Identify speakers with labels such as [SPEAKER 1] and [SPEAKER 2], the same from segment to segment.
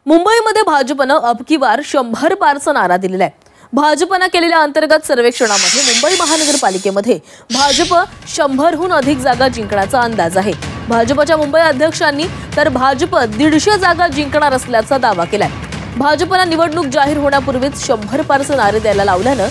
[SPEAKER 1] मुंबईमध्ये भाजपनं अब की बार 100 पारचा नारा दिलेला आहे। भाजपनं केलेल्या अंतर्गत सर्वेक्षणामध्ये मुंबई महानगरपालिकेमध्ये भाजप 100हून अधिक जागा जिंकण्याचा अंदाज आहे। भाजपच्या मुंबई अध्यक्षांनी तर भाजप 150 जागा जिंकणार असल्याचा दावा केलाय। भाजपला निवडणूक जाहीर होण्यापूर्वीच 100 पारचे नारे द्यायला लावल्यानं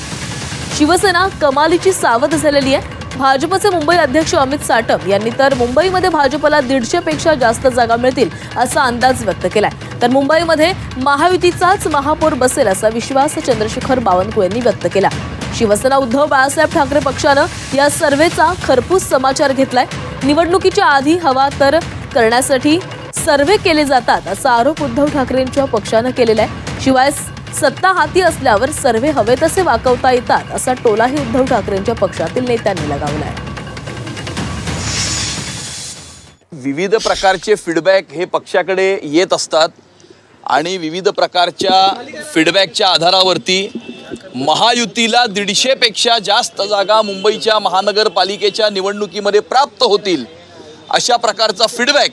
[SPEAKER 1] शिवसेना कमालीची सावध झालेली आहे। भाजपचे मुंबई अध्यक्ष अमित साटम यांनी तर मुंबईमध्ये भाजपला 150 पेक्षा जास्त जागा मिळतील असा अंदाज व्यक्त केलाय। तर मुंबईमध्ये महायुतीचाच महापौर बसेल असा विश्वास चंद्रशेखर बावनकुळे यांनी व्यक्त केला। शिवसेना उद्धव बाळासाहेब ठाकरे पक्षानं या सर्व्हेचा खरपूस समाचार घेतलाय। निवडणुकीच्या आधी हवा तर करण्यासाठी सर्व्हे केले जातात असा आरोप उद्धव ठाकरेंच्या पक्षानं केलेला आहे। शिवाय सत्ता हाती असल्यावर सर्व्हे हवे तसे वाकवता येतात असा टोलाही उद्धव ठाकरेंच्या पक्षातील नेत्यांनी लगावलाय।
[SPEAKER 2] विविध प्रकारचे फीडबॅक हे पक्षाकडे येत असतात आणि विविध प्रकारच्या फीडबॅकच्या आधारावरती महायुतीला 150 पेक्षा जास्त जागा मुंबईच्या महानगरपालिकेच्या निवडणुकीमध्ये प्राप्त होतील अशा प्रकारचा फीडबॅक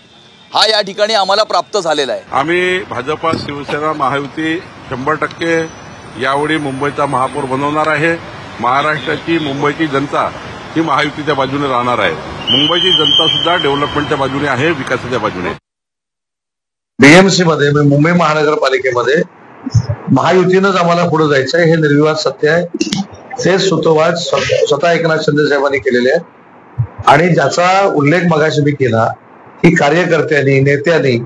[SPEAKER 2] हा या ठिकाणी आम्हाला प्राप्त झालेला आहे।
[SPEAKER 3] आम्ही भाजपा शिवसेना महायुती 100% यावेळी मुंबईचा महापौर बनवणार आहे। महाराष्ट्राची मुंबईची जनता ही महायुतीच्या बाजूने राहणार आहे। मुंबईची जनता सुद्धा डेव्हलपमेंटच्या बाजूने आहे, विकासाच्या बाजूने।
[SPEAKER 4] बीएमसी मध्ये मुंबई महानगरपालिकेमध्ये महायुतीनंच आम्हाला पुढे जायचं आहे हे निर्विवाद सत्य आहे। ते सुतोवाच स्वतः एकनाथ शिंदे साहेबांनी केलेले आहे आणि ज्याचा उल्लेख मगाशी मी केला की कार्यकर्त्यांनी नेत्यांनी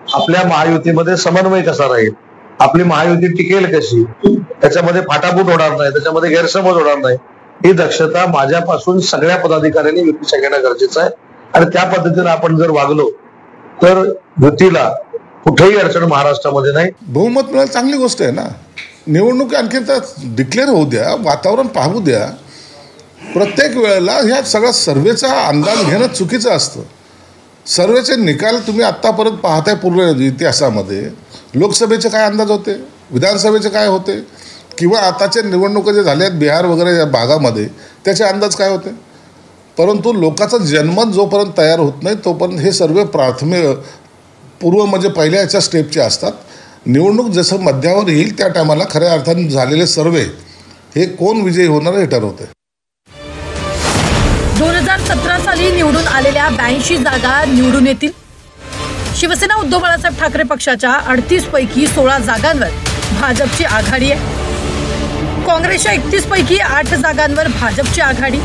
[SPEAKER 4] आपल्या महायुतीमध्ये समन्वय कसा राहील, आपली महायुती टिकेल कशी, त्याच्यामध्ये फाटाफूट होणार नाही, त्याच्यामध्ये गैरसमज होणार नाही, ही दक्षता माझ्यापासून सगळ्या पदाधिकाऱ्यांनी युतीच्या घेणं गरजेचं आहे। आणि त्या पद्धतीने आपण जर वागलो तर युतीला कुठेही अडचण महाराष्ट्रामध्ये नाही।
[SPEAKER 5] बहुमत मिळालं चांगली गोष्ट आहे ना। निवडणूक आणखी तर डिक्लेअर होऊ द्या, वातावरण पाहू द्या। प्रत्येक वेळेला ह्या सगळ्या सर्वेचा अंदाज घेणं चुकीचं असतं। सर्वेचे निकाल तुम्ही आत्तापर्यंत पाहताय पूर्ण इतिहासामध्ये लोकसभेचे काय अंदाज होते, विधानसभेचे काय होते, किंवा आताच्या निवडणुका जे झाल्या आहेत बिहार वगैरे या भागामध्ये त्याचे अंदाज काय होते। परंतु लोकांचा जनमत जोपर्यंत तयार होत नाही तोपर्यंत हे सर्वे पूर्व म्हणजे पहिल्या याच्या स्टेपचे असतात। निवडणूक जसं मध्यावर येईल त्या टायमाला खऱ्या अर्थाने झालेले सर्वे हे कोण विजयी होणार हे ठरवते।
[SPEAKER 6] 2017 साली निवडून आलेल्या 82 जागा निवडून येतील। शिवसेना उद्धव बाळासाहेब ठाकरे पक्षाच्या 38 पैकी 16 जागांवर भाजपची आघाडी आहे। काँग्रेसच्या 31 पैकी 8 जागांवर भाजपची आघाडी।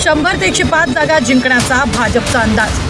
[SPEAKER 6] 100 ते 105 जागा जिंकण्याचा भाजपचा अंदाज।